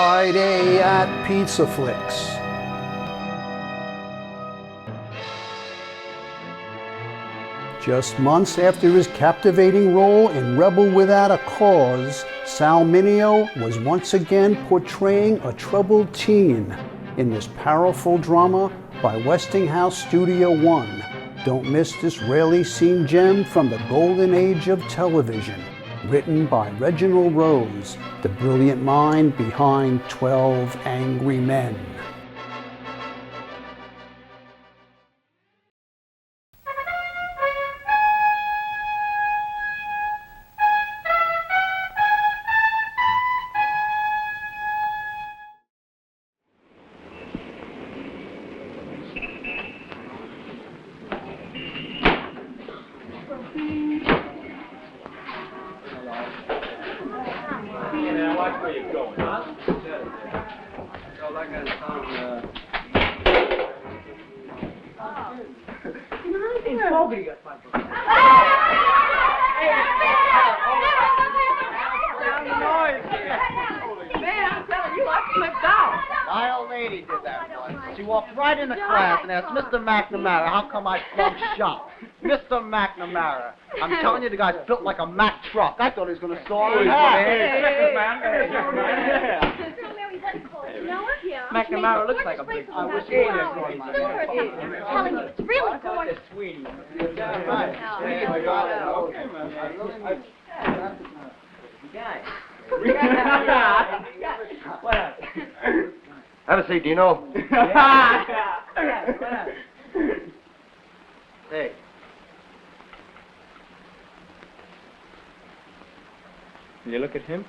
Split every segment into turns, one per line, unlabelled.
Friday at PizzaFLIX. Just months after his captivating role in Rebel Without a Cause, Sal Mineo was once again portraying a troubled teen in this powerful drama by Westinghouse Studio One. Don't miss this rarely seen gem from the golden age of television. Written by Reginald, the brilliant mind behind 12 Angry Men.
Watch where you're going, huh? So like I
Man, I'm telling you, I slipped out.
My old lady did that once. She walked right into class and asked Mr. McNamara how come I flunked shop. Mr. McNamara, I'm telling you, the guy's built like a Mack truck. I thought he was going to saw in half.
McNamara looks like a big.
I wish he was.
I'm telling you, it's really gorgeous.
Sweetie.
Right.
Okay, man.
What happened? Have a seat, Dino. Hey.
Will you look at him?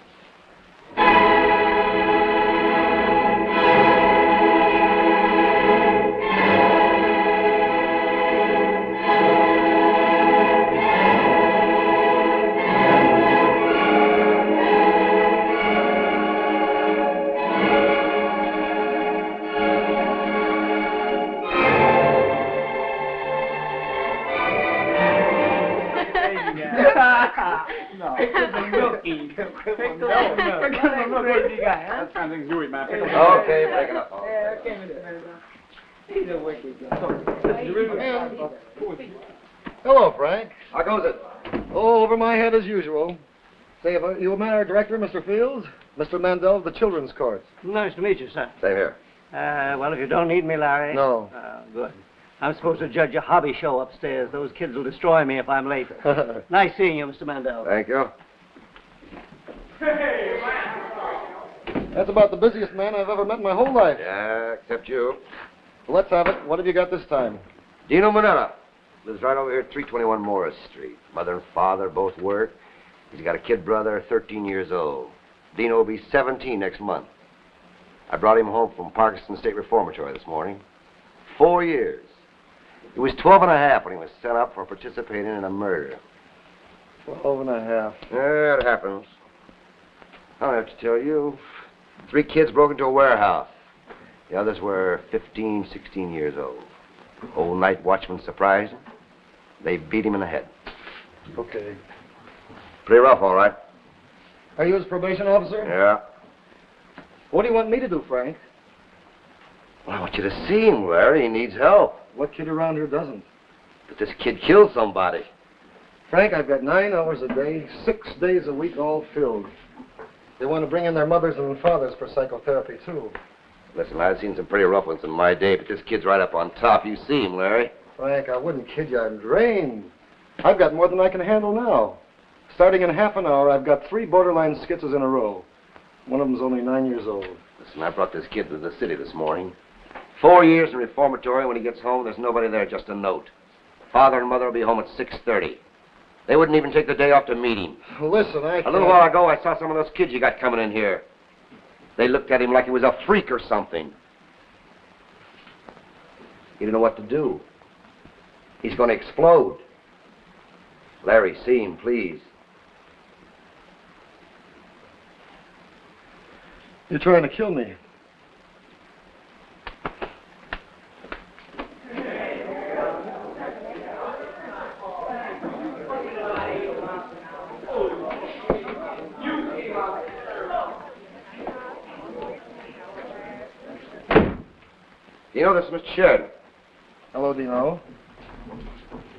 No. Milky. Crazy guy, huh? That's kind of things you eat, man.
Okay, break it up.
He's a wicked guy.
Hello, Frank.
How goes it?
Oh, over my head as usual. Say, you a our director, Mr. Fields? Mr. Mandel of the Children's Court.
Nice to meet you, sir.
Same here.
Well, if you don't need me, Larry.
No.
Good. I'm supposed to judge a hobby show upstairs. Those kids will destroy me if I'm late. Nice seeing you, Mr. Mandel.
Thank you.
That's about the busiest man I've ever met in my whole life.
Yeah, except you.
Well, let's have it. What have you got this time?
Dino Manetta lives right over here at 321 Morris Street. Mother and father both work. He's got a kid brother, 13 years old. Dino will be 17 next month. I brought him home from Parkinson State Reformatory this morning. 4 years. He was 12 and a half when he was sent up for participating in a murder.
12 and a half.
Yeah, it happens. I don't have to tell you. 3 kids broke into a warehouse. The others were 15, 16 years old. Old night watchman surprised him. They beat him in the head.
Okay.
Pretty rough, all right.
Are you his probation officer?
Yeah.
What do you want me to do, Frank?
Well, I want you to see him, Larry. He needs help.
What kid around here doesn't?
But this kid killed somebody.
Frank, I've got 9 hours a day, 6 days a week, all filled. They want to bring in their mothers and fathers for psychotherapy, too.
Listen, I've seen some pretty rough ones in my day, but this kid's right up on top. You see him, Larry.
Frank, I wouldn't kid you. I'm drained. I've got more than I can handle now. Starting in half an hour, I've got 3 borderline schizzos in a row. One of them's only 9 years old.
Listen, I brought this kid to the city this morning. 4 years in reformatory. When he gets home, there's nobody there, just a note. Father and mother will be home at 6:30. They wouldn't even take the day off to meet him.
Listen, I
A little while ago, I saw some of those kids you got coming in here. They looked at him like he was a freak or something. He didn't know what to do. He's going to explode. Larry, see him, please.
You're trying to kill me.
Dino, this is Mr. Sheridan.
Hello, Dino.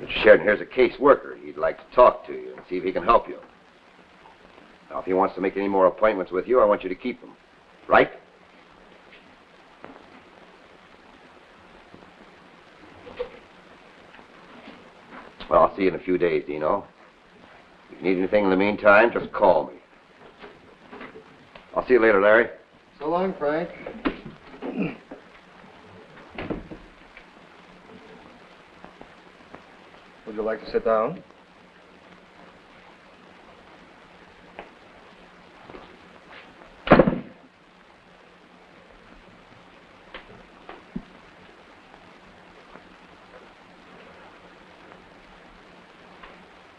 Mr. Sheridan, here's a case worker. He'd like to talk to you and see if he can help you. Now, if he wants to make any more appointments with you, I want you to keep them. Right? Well, I'll see you in a few days, Dino. If you need anything in the meantime, just call me. I'll see you later, Larry.
So long, Frank. Would you like to sit down?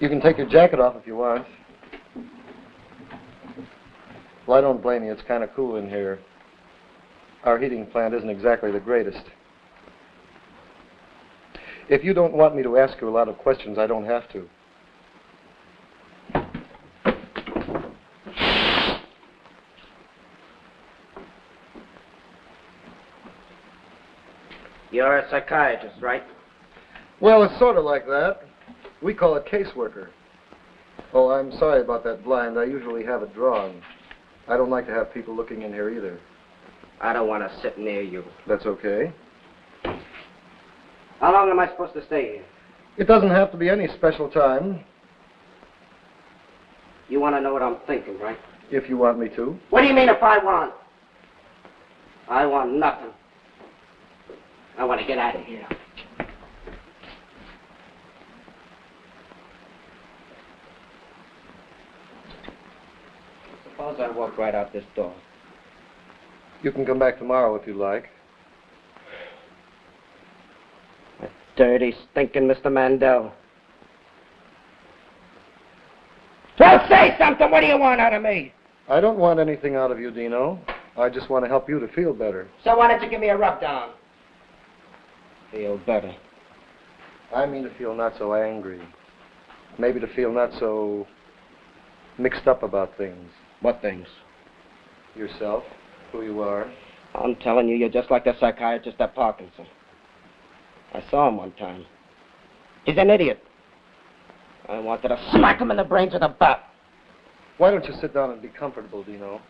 You can take your jacket off if you want. Well, I don't blame you. It's kind of cool in here. Our heating plant isn't exactly the greatest. If you don't want me to ask you a lot of questions, I don't have to.
You're a psychiatrist, right?
Well, it's sort of like that. We call it caseworker. Oh, I'm sorry about that blind. I usually have it drawn. I don't like to have people looking in here either.
I don't want to sit near you.
That's okay.
How long am I supposed to stay here?
It doesn't have to be any special time,
You want to know what I'm thinking, right?
if you want me to.
What do you mean if I want? I want nothing. I want to get out of here. Suppose I walk right out this door.
You can come back tomorrow if you like.
That dirty, stinking Mr. Mandel. Well, say something! What do you want out of me?
I don't want anything out of you, Dino. I just want to help you to feel better.
So why don't you give me a rub down? Feel better.
I mean to feel not so angry. Maybe to feel not so mixed up about things.
What things?
Yourself, who you are.
I'm telling you, you're just like the psychiatrist at Parkinson. I saw him one time. He's an idiot. I wanted to smack him in the brains with a bat.
Why don't you sit down and be comfortable, Dino?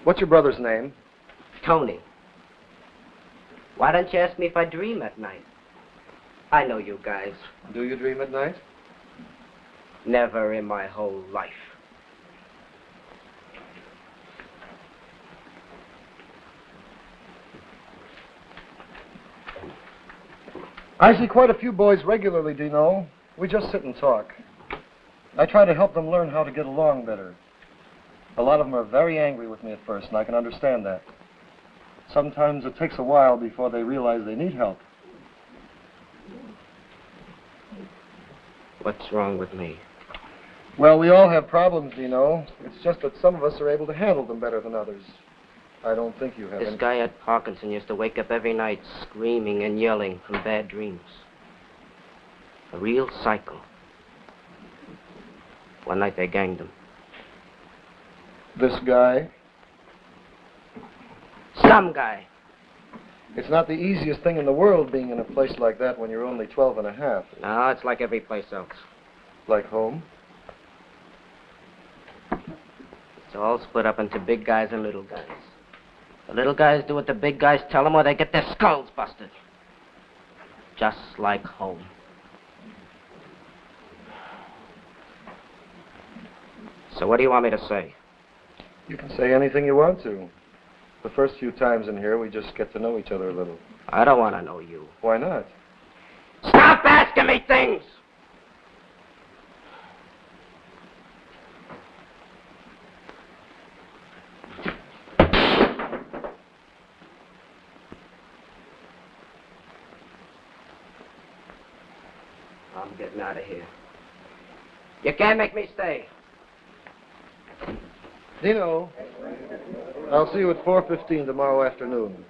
What's your brother's name?
Tony. Why don't you ask me if I dream at night? I know you guys.
Do you dream at night?
Never in my whole life.
I see quite a few boys regularly, Dino. We just sit and talk. I try to help them learn how to get along better. A lot of them are very angry with me at first, and I can understand that. Sometimes it takes a while before they realize they need help.
What's wrong with me?
Well, we all have problems, Dino. It's just that some of us are able to handle them better than others. I don't think you have
This
any...
guy at Parkinson used to wake up every night screaming and yelling from bad dreams. A real psycho. One night they ganged him.
This guy?
Some guy.
It's not the easiest thing in the world being in a place like that when you're only 12 and a half.
No, it's like every place else.
Like home?
It's all split up into big guys and little guys. The little guys do what the big guys tell them or they get their skulls busted. Just like home. So what do you want me to say?
You can say anything you want to. The first few times in here, we just get to know each other a little.
I don't want to know you.
Why not?
Stop asking me things! I'm getting out of here. You can't make me stay.
Dino, I'll see you at 4:15 tomorrow afternoon.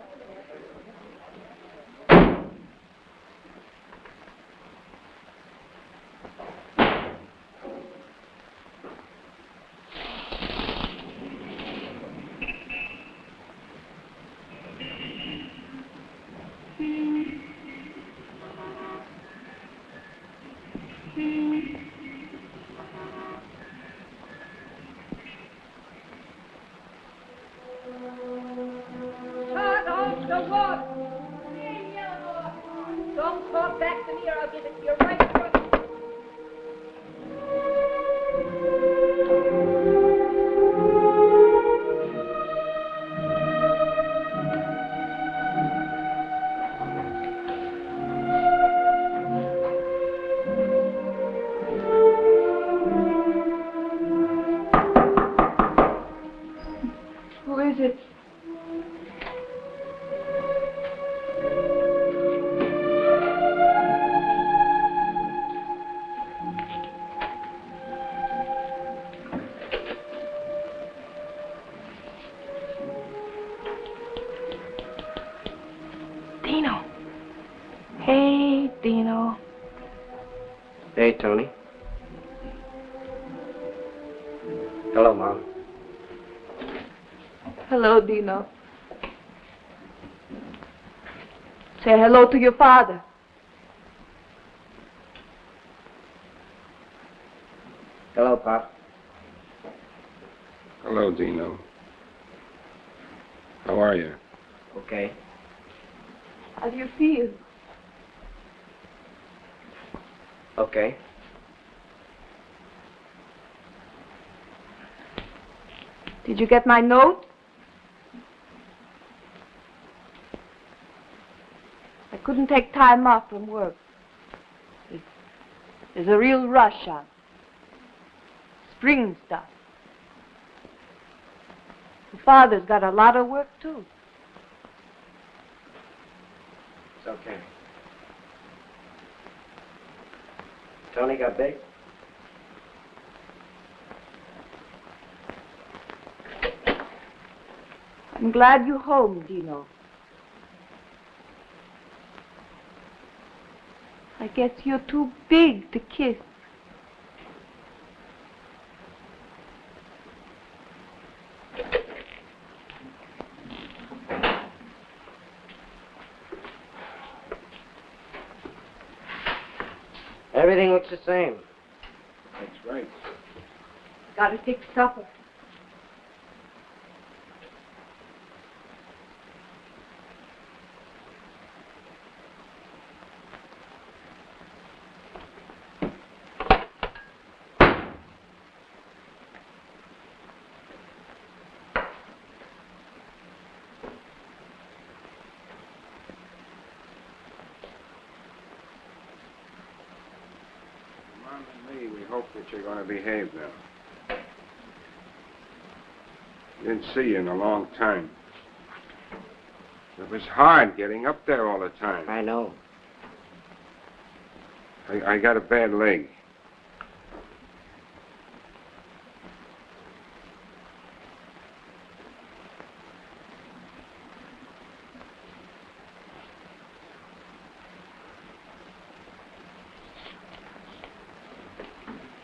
Hello, Mom.
Hello, Dino. Say hello to your father.
Hello, Pop.
Hello, Dino. How are you?
Okay.
How do you feel?
Okay.
Did you get my note? I couldn't take time off from work. There's a real rush on. Spring stuff. Your father's got a lot of work, too.
It's okay. Tony got big?
I'm glad you're home, Dino. I guess you're too big to kiss.
Everything looks the same.
That's right.
Gotta take supper.
Mom and me, we hope that you're going to behave now. Didn't see you in a long time. It was hard getting up there all the time.
I know.
I got a bad leg.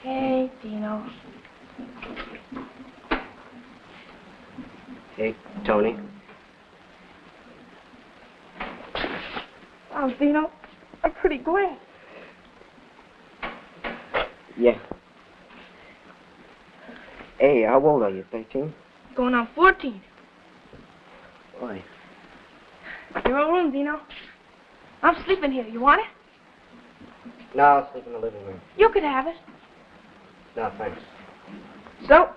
Hey, Dino.
Hey, Tony.
Oh, Dino, I'm pretty glad.
Yeah. Hey, how old are you? 13?
Going on 14.
Why?
Your room, Dino. I'm sleeping here. You want it?
No, I'll sleep in the living room.
You could have it.
No, thanks.
So,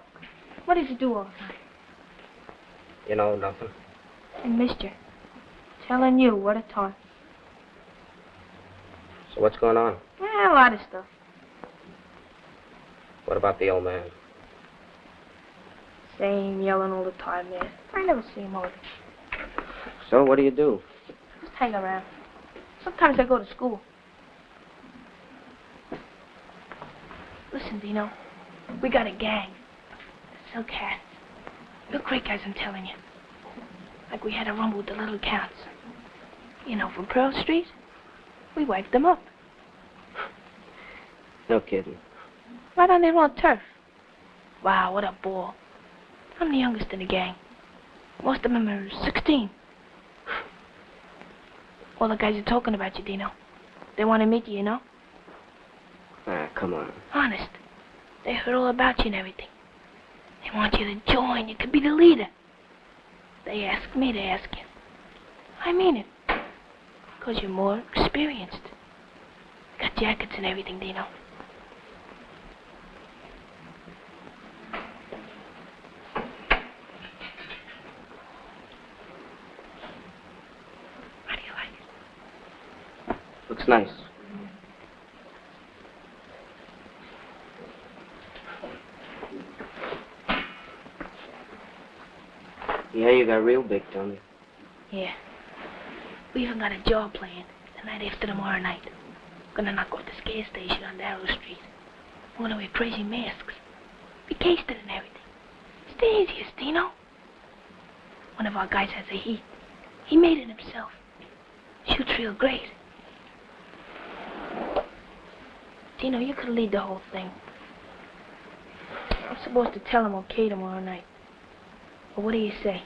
what did you do all the time?
You know, nothing.
I missed you. Telling you what a time.
So what's going on?
A lot of stuff.
What about the old man?
Same yelling all the time, man. I never see him over.
So what do you do?
Just hang around. Sometimes I go to school. Listen, Dino. We got a gang. Sell cats. Real great guys, I'm telling you. Like we had a rumble with the little counts. You know, from Pearl Street. We wiped them up.
No kidding.
Right on their own turf. Wow, what a ball. I'm the youngest in the gang. Most of them are 16. All the guys are talking about you, Dino. They want to meet you, you know?
Ah, come on.
Honest. They heard all about you and everything. They want you to join. You could be the leader. They ask me to ask you. I mean it. Because you're more experienced. Got jackets and everything, Dino. How do you like it?
Looks nice. Yeah, you got real big, Tony.
Yeah. We even got a job planned the night after tomorrow night. Gonna knock off the scare station on Darrow Street. We're gonna wear crazy masks. Be cased and everything. It's the easiest, Dino. One of our guys has a heat. He made it himself. Shoots real great. Dino, you could lead the whole thing. I'm supposed to tell him okay tomorrow night. But what do you say?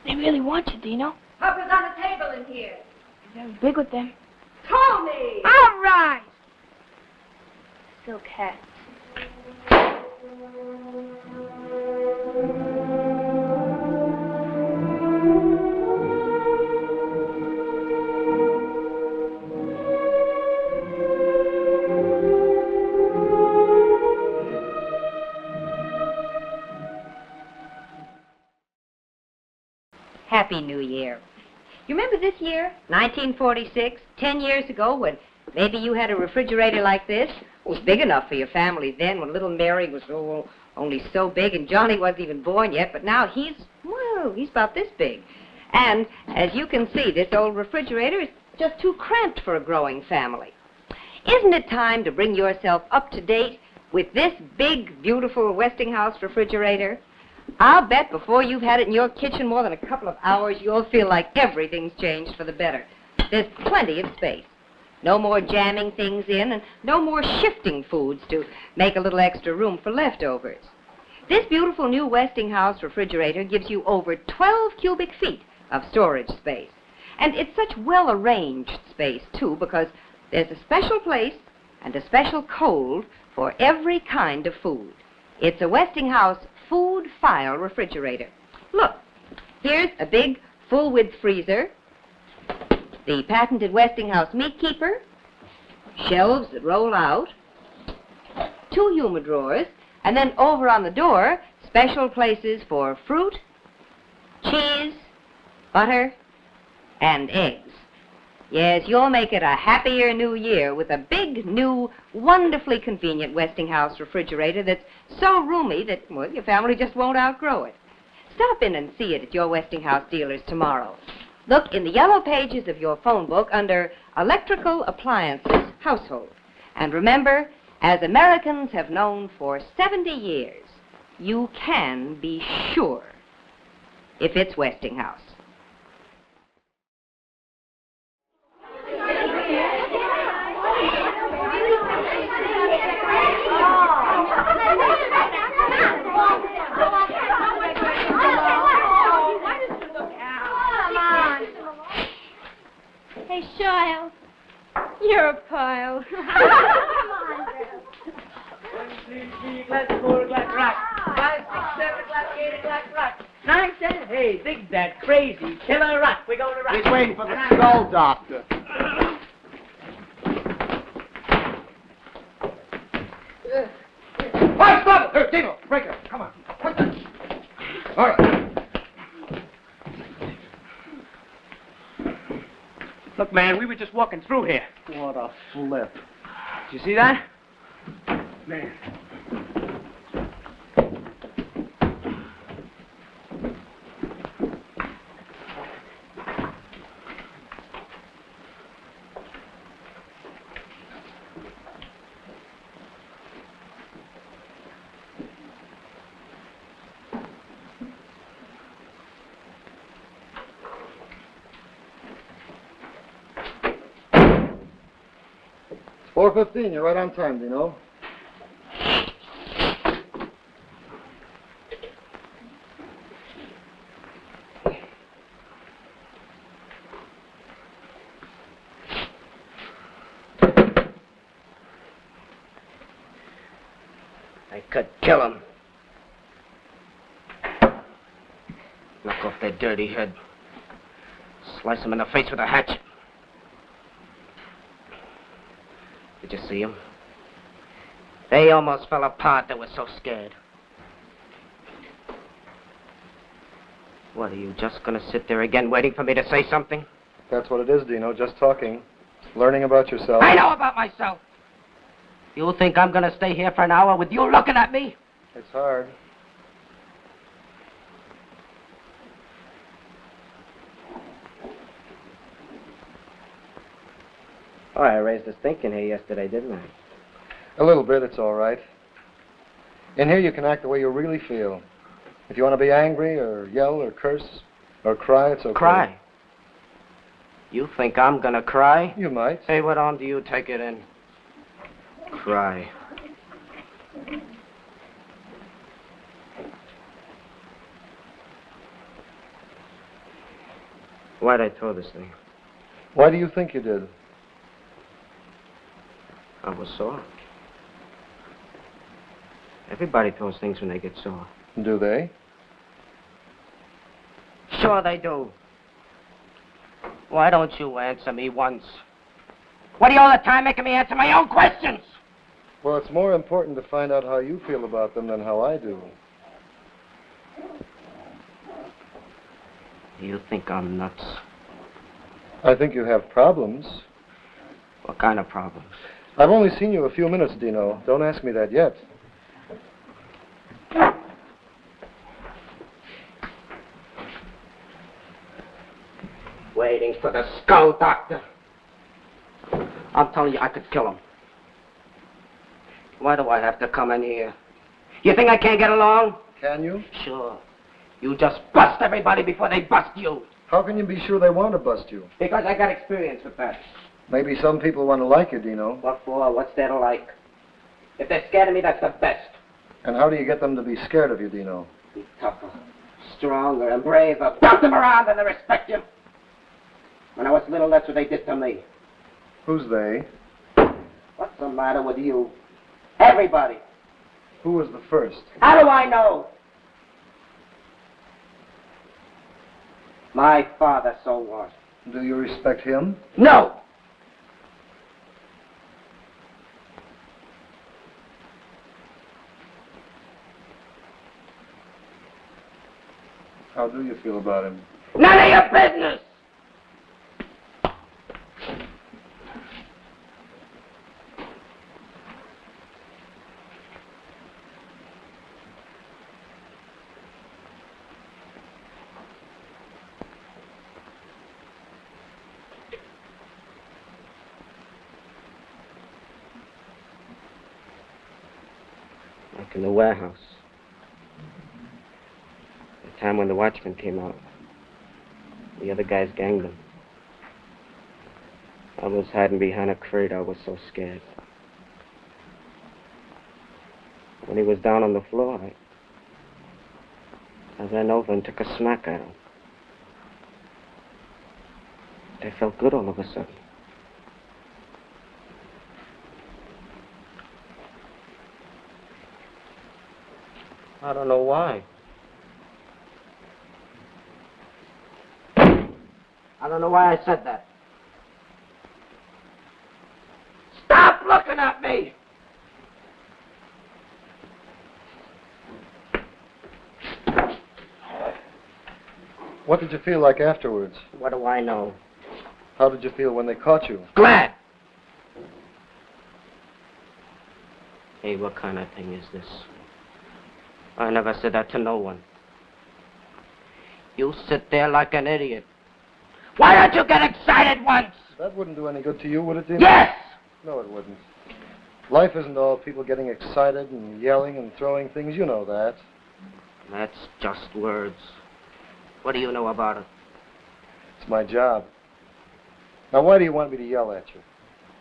They really want you, Dino.
Supper's on the table in here.
You're very big with them.
Tommy!
All right! Silk hats.
Happy New Year. You remember this year, 1946, 10 years ago, when maybe you had a refrigerator like this? It was big enough for your family then, when little Mary was only so big, and Johnny wasn't even born yet, but now he's about this big. And as you can see, this old refrigerator is just too cramped for a growing family. Isn't it time to bring yourself up to date with this big, beautiful Westinghouse refrigerator? I'll bet before you've had it in your kitchen more than a couple of hours, you'll feel like everything's changed for the better. There's plenty of space. No more jamming things in, and no more shifting foods to make a little extra room for leftovers. This beautiful new Westinghouse refrigerator gives you over 12 cubic feet of storage space. And it's such well-arranged space, too, because there's a special place and a special cold for every kind of food. It's a Westinghouse food file refrigerator. Look, here's a big full-width freezer, the patented Westinghouse meat keeper, shelves that roll out, 2 humidor drawers, and then over on the door, special places for fruit, cheese, butter, and eggs. Yes, you'll make it a happier new year with a big, new, wonderfully convenient Westinghouse refrigerator that's so roomy that, well, your family just won't outgrow it. Stop in and see it at your Westinghouse dealers tomorrow. Look in the yellow pages of your phone book under Electrical Appliances Household. And remember, as Americans have known for 70 years, you can be sure if it's Westinghouse.
Hey, Child, you're a pile.
One, two, three, glass, 4, glass, rock. 5, 6, 7, glass, 8, glass, rock. 9, 10, hey, zigzag, crazy, killer rock. We're going to rock.
He's waiting for the skull doctor.
Hey, stop it! Here, Dino, break it. Come on. Quick. All right.
Look, man, we were just walking through here.
What a flip.
Did you see that? Man.
It's 4:15. You're right on time, Dino.
I could kill him. Knock off their dirty head. Slice him in the face with a hatchet. Did you see him? They almost fell apart. They were so scared. What, are you just going to sit there again waiting for me to say something?
That's what it is, Dino. Just talking. Learning about yourself.
I know about myself. You think I'm going to stay here for an hour with you looking at me?
It's hard.
Oh, I raised a stink in here yesterday, didn't I?
A little bit, it's all right. In here, you can act the way you really feel. If you want to be angry or yell or curse or cry, it's okay.
Cry? You think I'm gonna cry?
You might.
Hey, what arm do you take it in? Cry. Why'd I throw this thing?
Why do you think you did?
I was sore. Everybody throws things when they get sore.
Do they?
Sure they do. Why don't you answer me once? What are you all the time making me answer my own questions?
Well, it's more important to find out how you feel about them than how I do.
You think I'm nuts?
I think you have problems.
What kind of problems?
I've only seen you a few minutes, Dino. Don't ask me that yet.
Waiting for the skull doctor. I'm telling you, I could kill him. Why do I have to come in here? You think I can't get along?
Can you?
Sure. You just bust everybody before they bust you.
How can you be sure they want to bust you?
Because I got experience with that.
Maybe some people want to like you, Dino.
What for? What's there to like? If they're scared of me, that's the best.
And how do you get them to be scared of you, Dino?
Be tougher, stronger, and braver. Bump them around and they respect you. When I was little, that's what they did to me.
Who's they?
What's the matter with you? Everybody.
Who was the first?
How do I know? My father, so what?
Do you respect him?
No!
How do you feel about him?
None of your business! Like in the warehouse. The time when the watchman came out. The other guys ganged him. I was hiding behind a crate. I was so scared. When he was down on the floor, I ran over and took a smack at him. I felt good all of a sudden. I don't know why. I don't know why I said that. Stop looking at me!
What did you feel like afterwards?
What do I know?
How did you feel when they caught you?
Glad! Hey, what kind of thing is this? I never said that to no one. You sit there like an idiot. Why don't you get excited once?
That wouldn't do any good to you, would it, Dino?
Yes!
No, it wouldn't. Life isn't all people getting excited and yelling and throwing things. You know that.
That's just words. What do you know about it?
It's my job. Now, why do you want me to yell at you?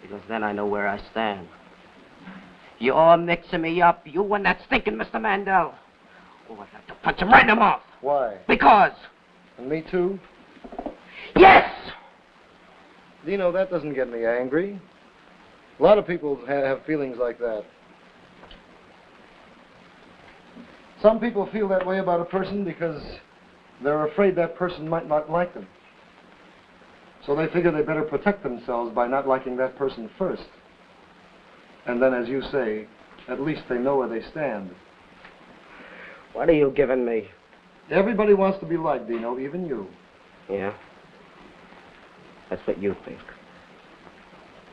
Because then I know where I stand. You're mixing me up. You and that stinking Mr. Mandel. Oh, I'd like to punch him right in the mouth.
Why?
Because.
And me too?
Yes!
Dino, that doesn't get me angry. A lot of people have feelings like that. Some people feel that way about a person because they're afraid that person might not like them. So they figure they better protect themselves by not liking that person first. And then, as you say, at least they know where they stand.
What are you giving me?
Everybody wants to be liked, Dino, even you.
Yeah? That's what you think.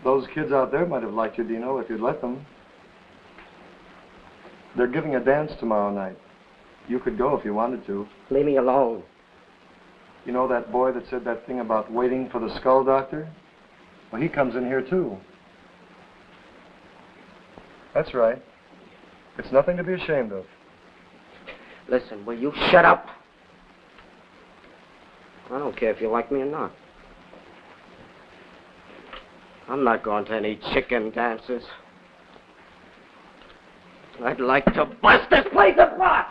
Those kids out there might have liked you, Dino, if you'd let them. They're giving a dance tomorrow night. You could go if you wanted to.
Leave me alone.
You know that boy that said that thing about waiting for the skull doctor? Well, he comes in here, too. That's right. It's nothing to be ashamed of.
Listen, will you shut up? I don't care if you like me or not. I'm not going to any chicken dances. I'd like to bust this place apart!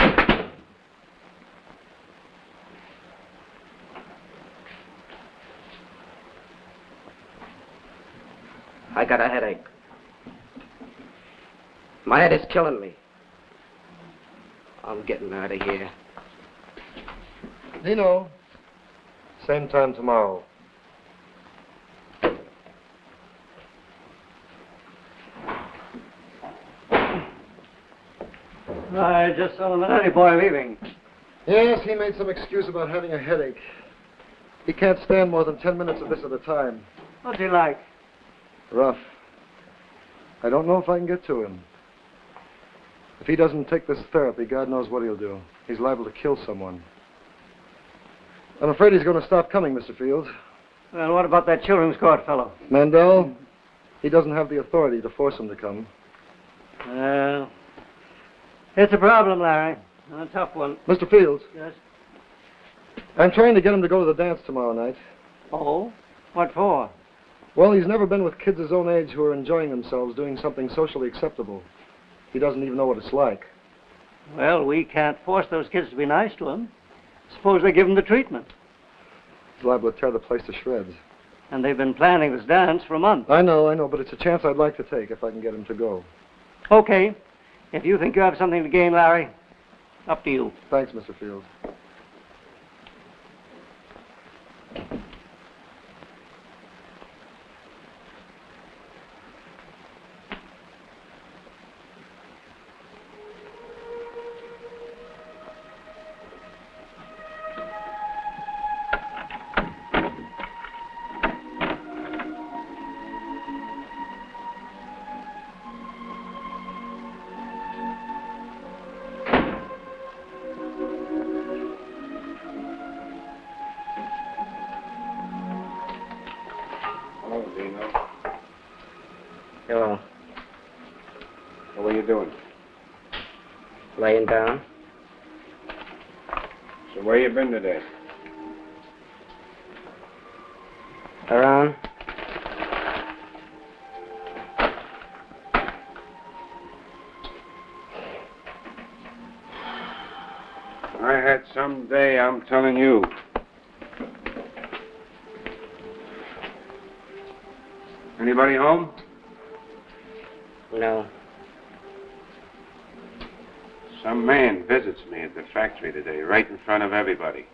I got a headache. My head is killing me. I'm getting out of here.
Dino, same time tomorrow.
I just saw the Minetti boy leaving.
Yes, he made some excuse about having a headache. He can't stand more than 10 minutes of this at a time.
What's he like?
Rough. I don't know if I can get to him. If he doesn't take this therapy, God knows what he'll do. He's liable to kill someone. I'm afraid he's going to stop coming, Mr. Fields.
Well, what about that children's court fellow?
Mandel, he doesn't have the authority to force him to come.
Well, it's a problem, Larry. And a tough one.
Mr. Fields.
Yes?
I'm trying to get him to go to the dance tomorrow night.
Oh? What for?
Well, he's never been with kids his own age who are enjoying themselves doing something socially acceptable. He doesn't even know what it's like.
Well, we can't force those kids to be nice to him. Suppose they give him the treatment.
He's liable to tear the place to shreds.
And they've been planning this dance for a month.
I know, but it's a chance I'd like to take if I can get him to go.
Okay. If you think you have something to gain, Larry, up to you.
Thanks, Mr. Fields.
Hello, Dino.
Hello.
What are you doing?
Laying down?
So where you been today?
Around?
I had some day, I'm telling you. Anybody home?
No.
Some man visits me at the factory today, right in front of everybody.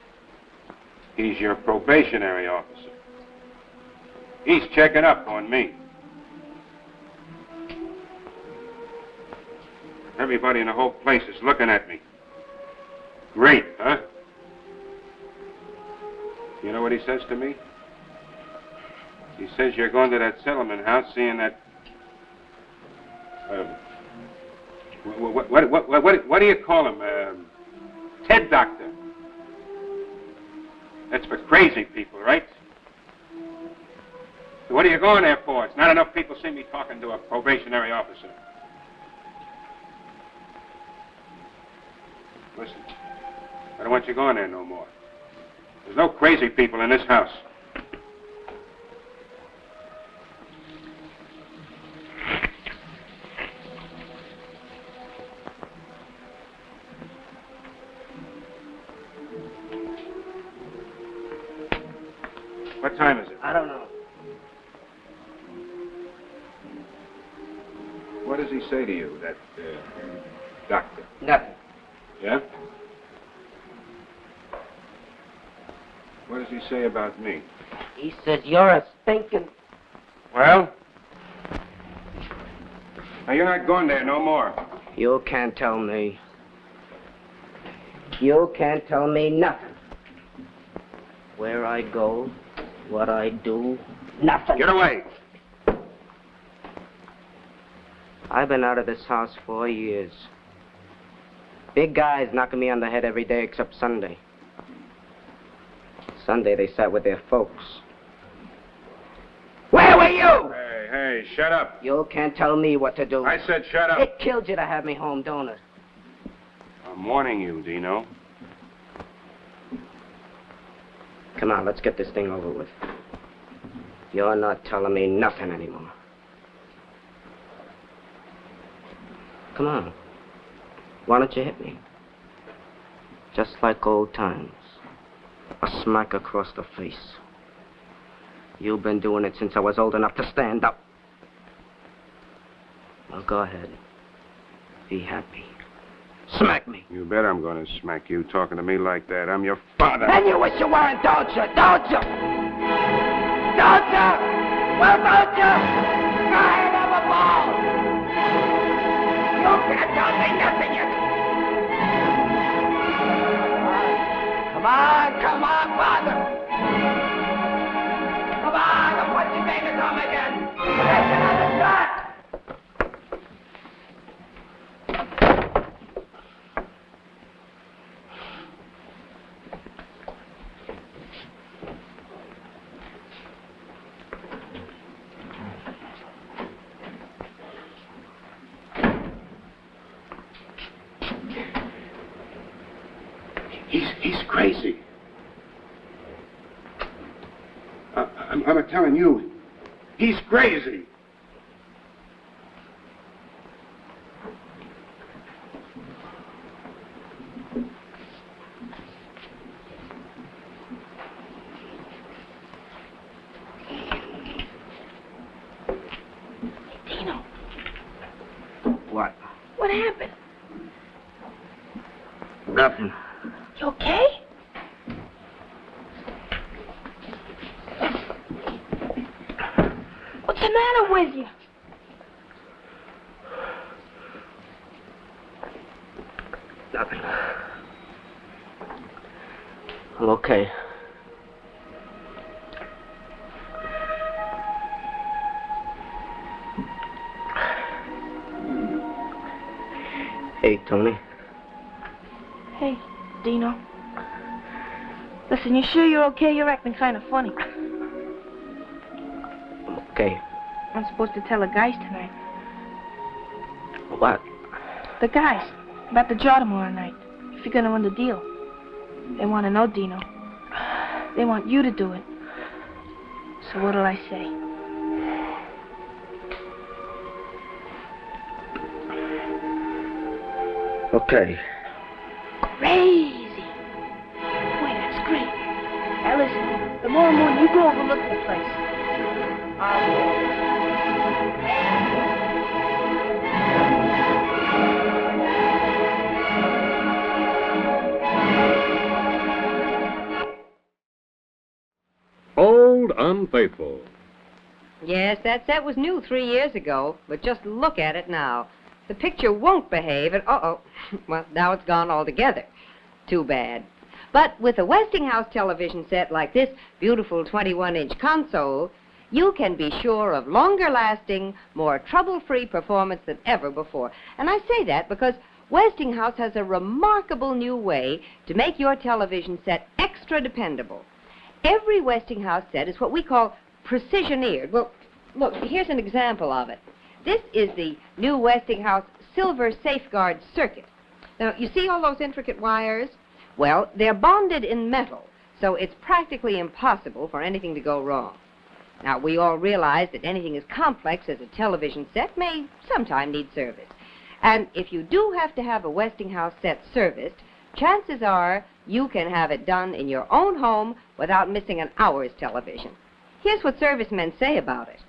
He's your probationary officer. He's checking up on me. Everybody in the whole place is looking at me. Great, huh? You know what he says to me? He says you're going to that settlement house seeing that... what do you call him? Ted doctor. That's for crazy people, right? So what are you going there for? It's not enough people see me talking to a probationary officer. Listen, I don't want you going there no more. There's no crazy people in this house. What time is it?
I don't know.
What does he say to you, that doctor?
Nothing.
Yeah? What does he say about me?
He says you're a stinking...
Well? Now, you're not going there no more.
You can't tell me. You can't tell me nothing. Where I go, what I do, nothing.
Get away!
I've been out of this house 4 years. Big guys knocking me on the head every day except Sunday. Sunday they sat with their folks. Where were you?
Hey, shut up.
You can't tell me what to do.
I said shut up.
It killed you to have me home, don't it?
I'm warning you, Dino.
Come on, let's get this thing over with. You're not telling me nothing anymore. Come on. Why don't you hit me? Just like old times. A smack across the face. You've been doing it since I was old enough to stand up. Well, go ahead. Be happy. Smack me.
You bet I'm going to smack you talking to me like that. I'm your father.
And you wish you weren't, don't you? Don't you? Don't you? Well, don't you? Fire of a ball! You can't tell me nothing, you... Come on, father! Come on, I'll put your fingers on me again! Take another shot!
He's crazy. I'm telling you, he's crazy.
Dino,
What?
what happened?
Nothing.
You okay? What's the matter with you?
Nothing. I'm okay. Hey, Tony.
Hey, Dino. Listen, you sure you're okay? You're acting kind of funny.
Okay.
I'm supposed to tell the guys tonight.
What?
The guys. About the jaw tomorrow night. If you're gonna run the deal. They want to know, Dino. They want you to do it. So what'll I say?
Okay.
Crazy. Boy, that's great. Now listen, tomorrow morning you go overlook the place.
Old Unfaithful.
Yes, that set was new 3 years ago, but just look at it now. The picture won't behave, and well, now it's gone altogether. Too bad. But with a Westinghouse television set like this beautiful 21-inch console, you can be sure of longer-lasting, more trouble-free performance than ever before. And I say that because Westinghouse has a remarkable new way to make your television set extra dependable. Every Westinghouse set is what we call precisioneered. Well, look, here's an example of it. This is the new Westinghouse Silver Safeguard Circuit. Now, you see all those intricate wires? Well, they're bonded in metal, so it's practically impossible for anything to go wrong. Now, we all realize that anything as complex as a television set may sometime need service. And if you do have to have a Westinghouse set serviced, chances are you can have it done in your own home without missing an hour's television. Here's what servicemen say about it.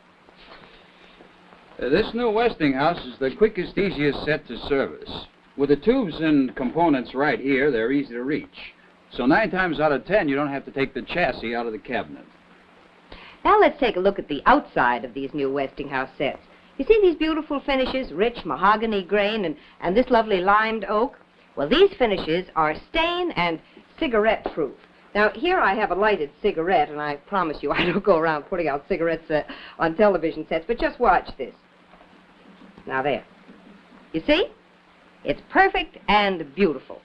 This new Westinghouse is the quickest, easiest set to service. With the tubes and components right here, they're easy to reach. So 9 times out of 10, you don't have to take the chassis out of the cabinet.
Now let's take a look at the outside of these new Westinghouse sets. You see these beautiful finishes, rich mahogany grain and this lovely limed oak? Well, these finishes are stain and cigarette-proof. Now, here I have a lighted cigarette, and I promise you I don't go around putting out cigarettes on television sets, but just watch this. Now, there. You see? It's perfect and beautiful.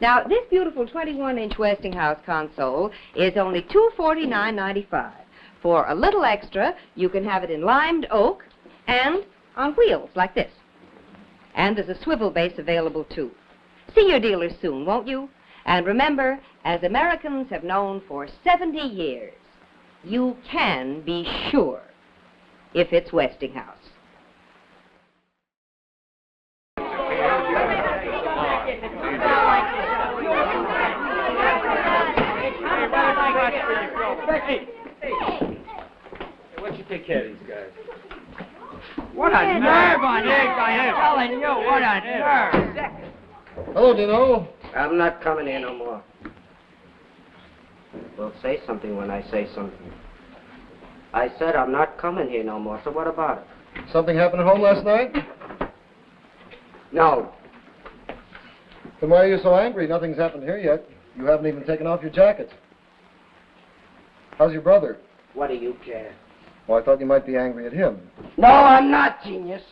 Now, this beautiful 21-inch Westinghouse console is only $249.95. For a little extra, you can have it in limed oak and on wheels like this. And there's a swivel base available, too. See your dealer soon, won't you? And remember, as Americans have known for 70 years, you can be sure if it's Westinghouse.
Why don't you take care of these guys?
What a nerve on you, I'm telling you, what a nerve.
Hello, Dino.
I'm not coming here no more. Well, say something when I say something. I said I'm not coming here no more, so what about it?
Something happened at home last night?
No.
Then why are you so angry? Nothing's happened here yet. You haven't even taken off your jacket. How's your brother?
What do you care?
Well, I thought you might be angry at him.
No, I'm not, genius.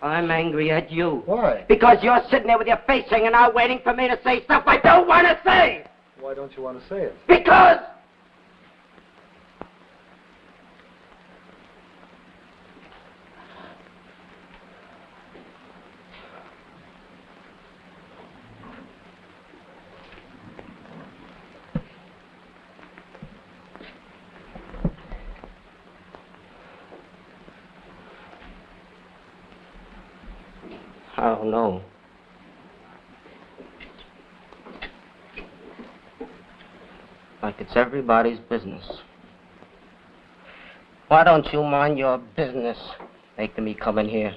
I'm angry at you.
Why?
Because you're sitting there with your face hanging out waiting for me to say stuff I don't want to say.
Why don't you want to say it?
Because... I don't know. Like it's everybody's business. Why don't you mind your business making me come in here?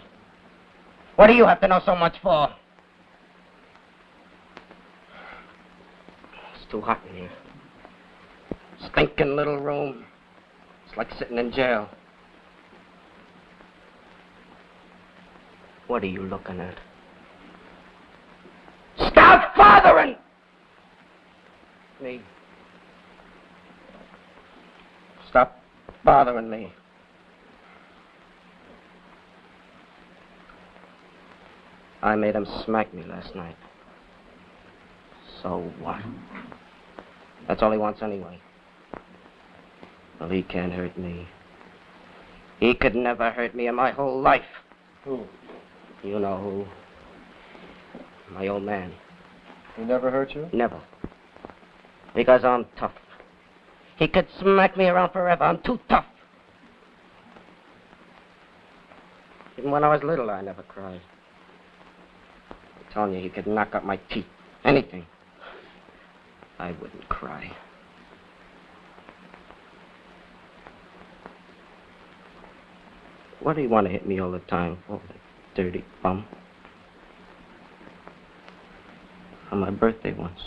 What do you have to know so much for? It's too hot in here. Stinking little room. It's like sitting in jail. What are you looking at? Stop bothering me. Stop bothering me. I made him smack me last night. So what? That's all he wants anyway. Well, he can't hurt me. He could never hurt me in my whole life.
Who?
You know who. My old man.
He never hurt you?
Never. Because I'm tough. He could smack me around forever. I'm too tough. Even when I was little, I never cried. I'm telling you, he could knock out my teeth. Anything. I wouldn't cry. What do you want to hit me all the time for, dirty bum? On my birthday once.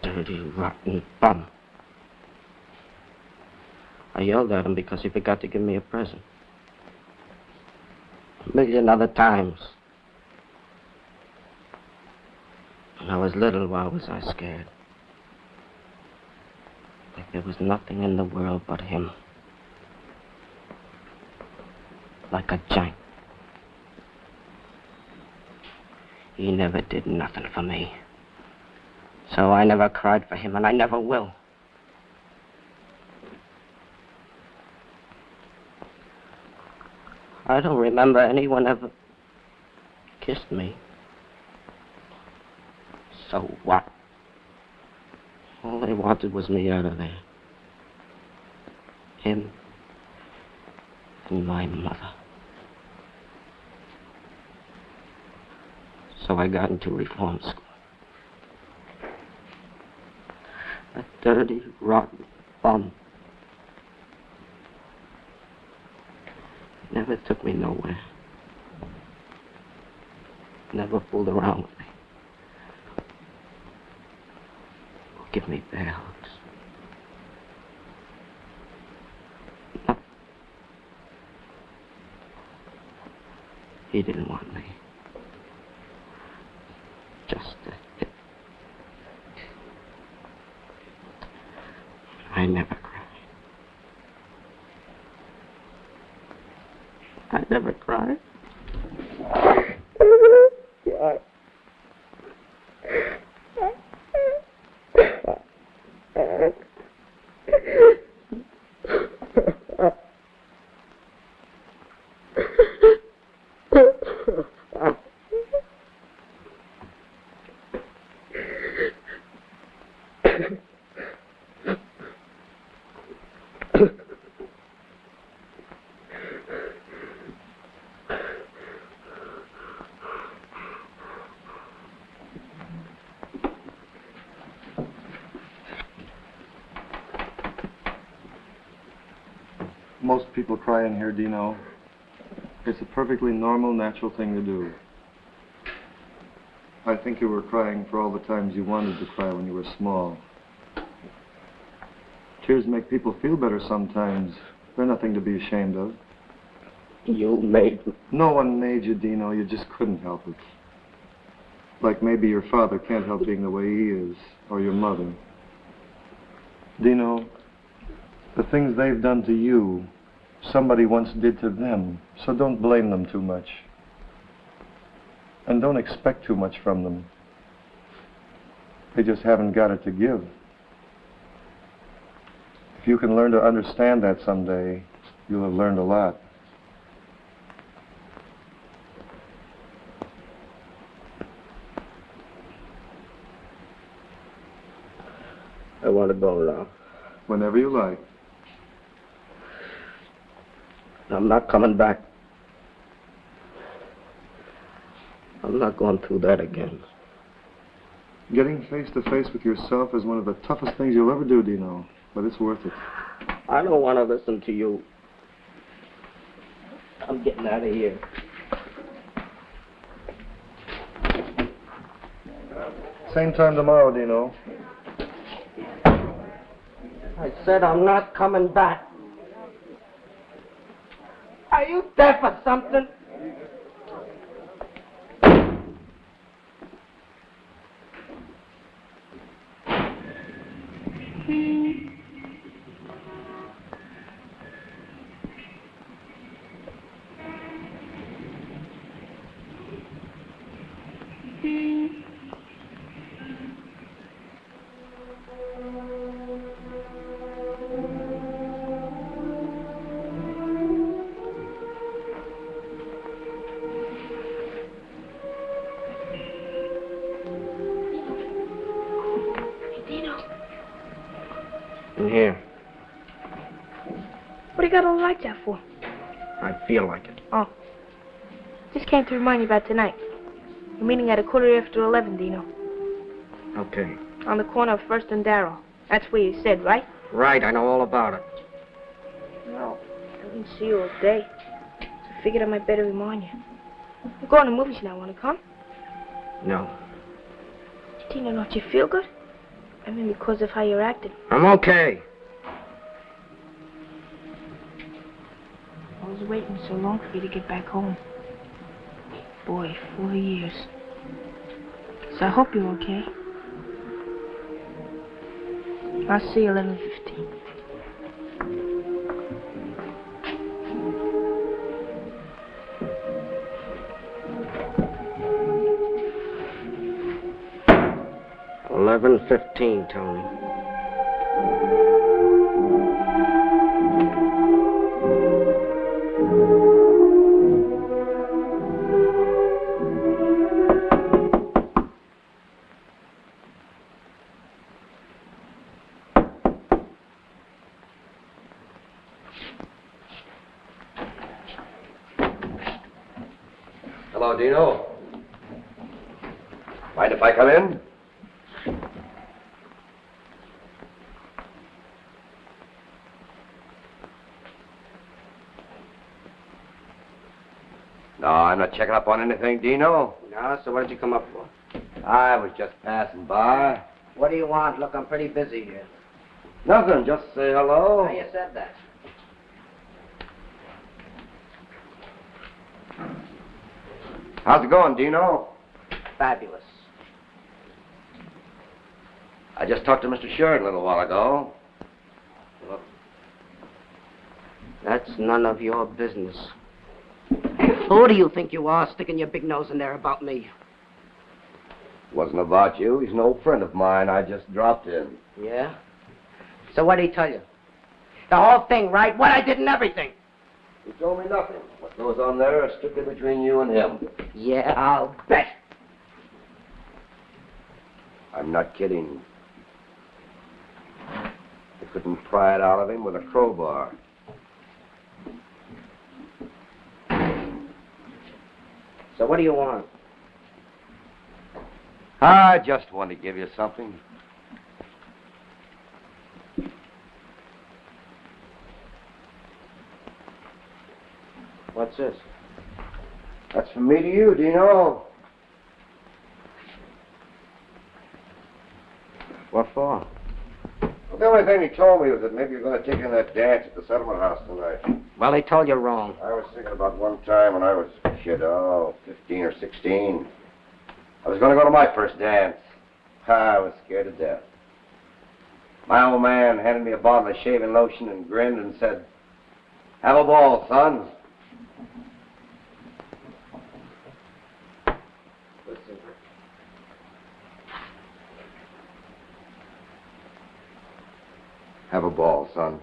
Dirty, rotten bum. I yelled at him because he forgot to give me a present. 1,000,000 other times. When I was little, why was I scared? Like there was nothing in the world but him. Like a giant. He never did nothing for me. So I never cried for him, and I never will. I don't remember anyone ever kissed me. So what? All they wanted was me out of there. Him and my mother. So I got into reform school. A dirty, rotten bum. Never took me nowhere. Never fooled around with me. Or give me bear hugs. No. He didn't want me. Just a hit. I never cried. I never cried.
Most people cry in here, Dino. It's a perfectly normal, natural thing to do. I think you were crying for all the times you wanted to cry when you were small. Tears make people feel better sometimes. They're nothing to be ashamed of.
You made me.
No one made you, Dino. You just couldn't help it. Like maybe your father can't help being the way he is, or your mother. Dino, the things they've done to you, somebody once did to them, so don't blame them too much. And don't expect too much from them. They just haven't got it to give. If you can learn to understand that someday, you'll have learned a lot.
I want to go now.
Whenever you like.
I'm not coming back. I'm not going through that again.
Getting face to face with yourself is one of the toughest things you'll ever do, Dino. But it's worth it.
I don't want to listen to you. I'm getting out of here.
Same time tomorrow, Dino.
I said I'm not coming back. Are you deaf or something? In here.
What do you got all the lights out for?
I feel like it.
Oh. Just came to remind you about tonight. We're meeting at 11:15, Dino.
Okay.
On the corner of First and Darrow. That's where you said, right?
Right, I know all about it.
No, I didn't see you all day. So I figured I might better remind you. We're going to movies now. Want to come?
No.
Dino, don't you feel good? I mean, because of how you're acting.
I'm okay.
I was waiting so long for you to get back home. Boy, 4 years. So I hope you're okay. I'll see you 11:15.
$11:15, Tony.
Hello, Dino. Mind if I come in? No, I'm not checking up on anything, Dino.
No, so what did you come up for?
I was just passing by.
What do you want? Look, I'm pretty busy here.
Nothing, just say hello.
How you said that?
How's it going, Dino?
Fabulous.
I just talked to Mr. Sheridan a little while ago.
Look, that's none of your business. Who do you think you are, sticking your big nose in there about me?
Wasn't about you. He's an old friend of mine. I just dropped in.
Yeah? So what did he tell you? The whole thing, right? What I did and everything.
He told me nothing. What goes on there is strictly between you and him.
Yeah, I'll bet.
I'm not kidding. I couldn't pry it out of him with a crowbar.
So what do you want?
I just want to give you something.
What's this?
That's from me to you, Dino.
What for?
Well, the only thing he told me was that maybe you're going to take in that dance at the settlement house tonight.
Well, they told you wrong.
I was thinking about one time when I was a kid, 15 or 16. I was going to go to my first dance. I was scared to death. My old man handed me a bottle of shaving lotion and grinned and said, "Have a ball, son." Listen. Have a ball, son.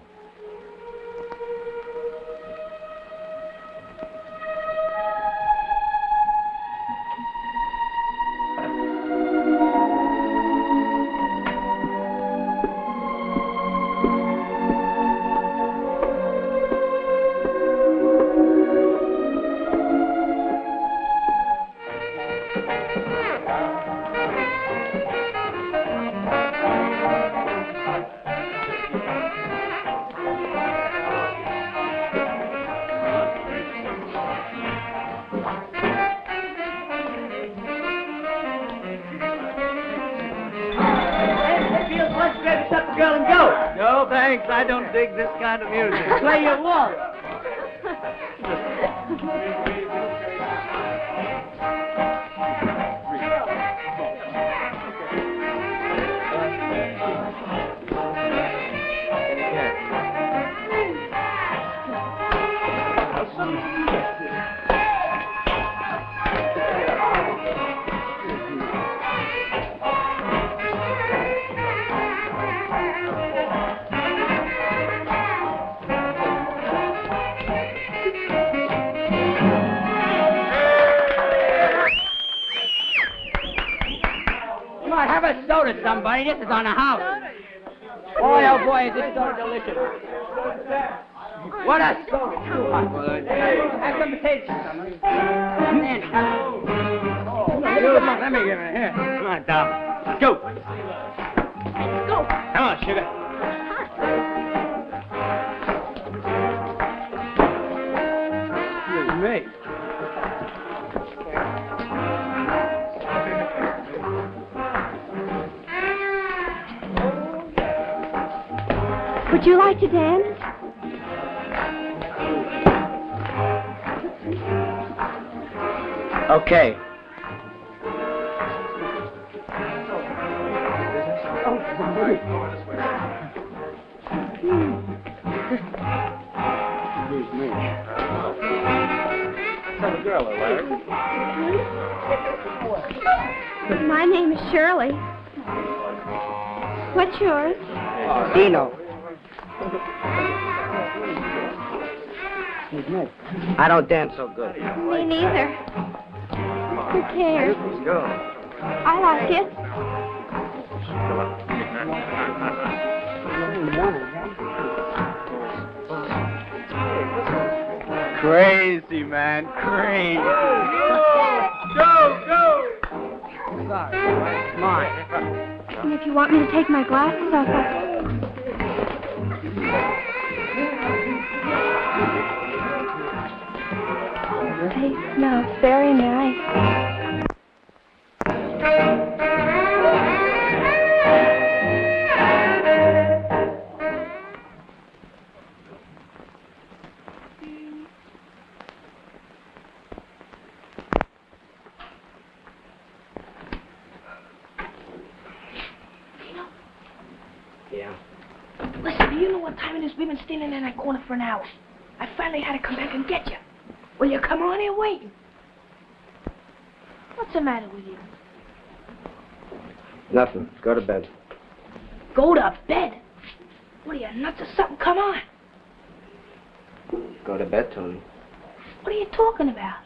Girl and go. No, thanks. I don't dig this kind of music. Play your waltz. Have a soda, somebody. This is on the house. Boy, oh boy, is this soda delicious. What a soda. Have some potatoes. Let me give it here. Come on, Tom. Let's go. Let's go. Come on, sugar. Excuse me.
Would you like to dance?
Okay.
Excuse me. Have a girl, Larry.
My name is Shirley. What's yours?
Dino. I don't dance so good.
Me neither. Who cares?
Let's go.
I like it.
Crazy, man. Crazy. Go! Sorry. Mine.
And if you want me to take my glasses off, they smell very nice.
Yeah. Listen, do you know what time it is? We've been standing in that corner for an hour. I finally had to come back and get you. Will you come on here waiting? What's the matter with you?
Nothing. Go to bed.
Go to bed? What are you, nuts or something? Come on.
Go to bed, Tony.
What are you talking about?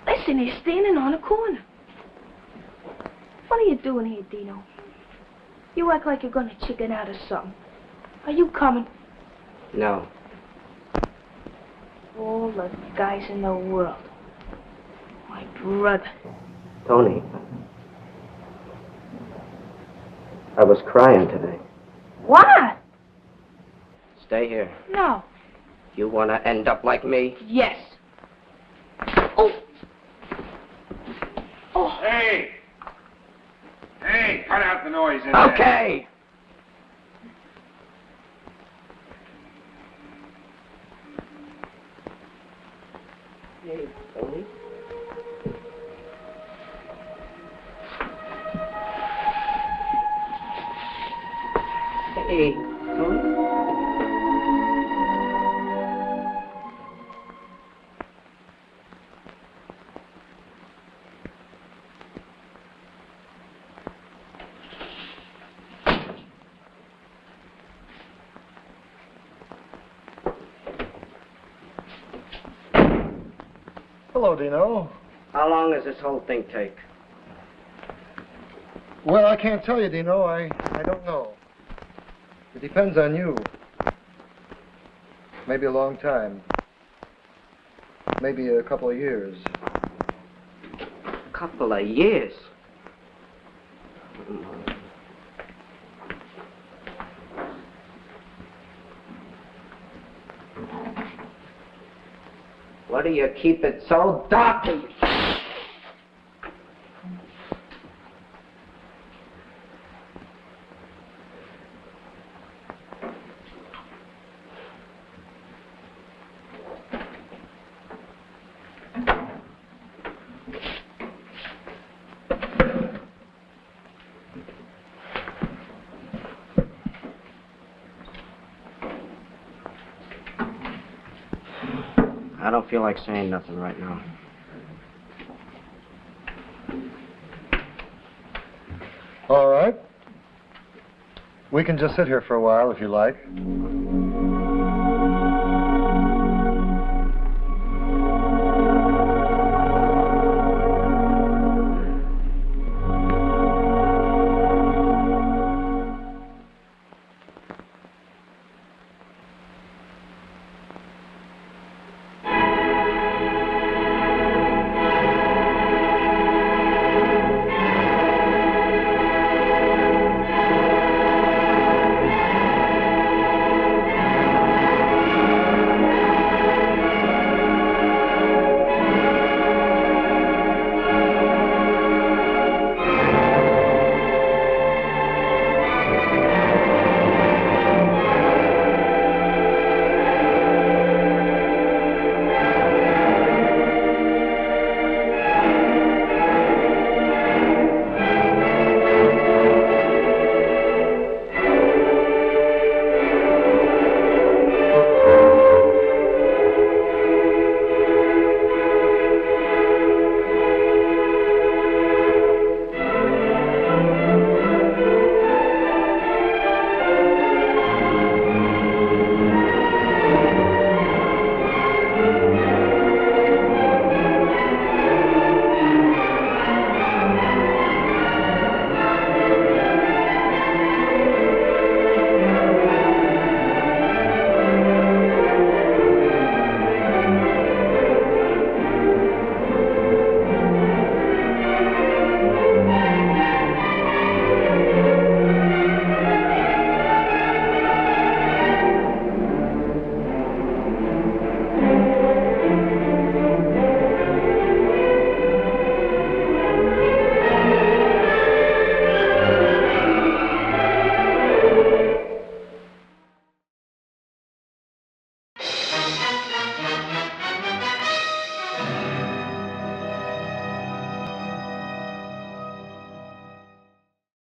Listen, you're standing on a corner. What are you doing here, Dino? You act like you're gonna chicken out or something. Are you coming?
No.
All the guys in the world. My brother.
Tony. I was crying today.
What?
Stay here.
No.
You want to end up like me?
Yes.
Hey! Hey, cut out the noise in there.
Okay! Hey, Tony. Hey, Tony.
Hello, Dino.
How long does this whole thing take?
Well, I can't tell you, Dino. I don't know. It depends on you. Maybe a long time. Maybe a couple of years.
Couple of years? What do you keep it so dark? I don't feel like saying nothing right now.
All right. We can just sit here for a while if you like.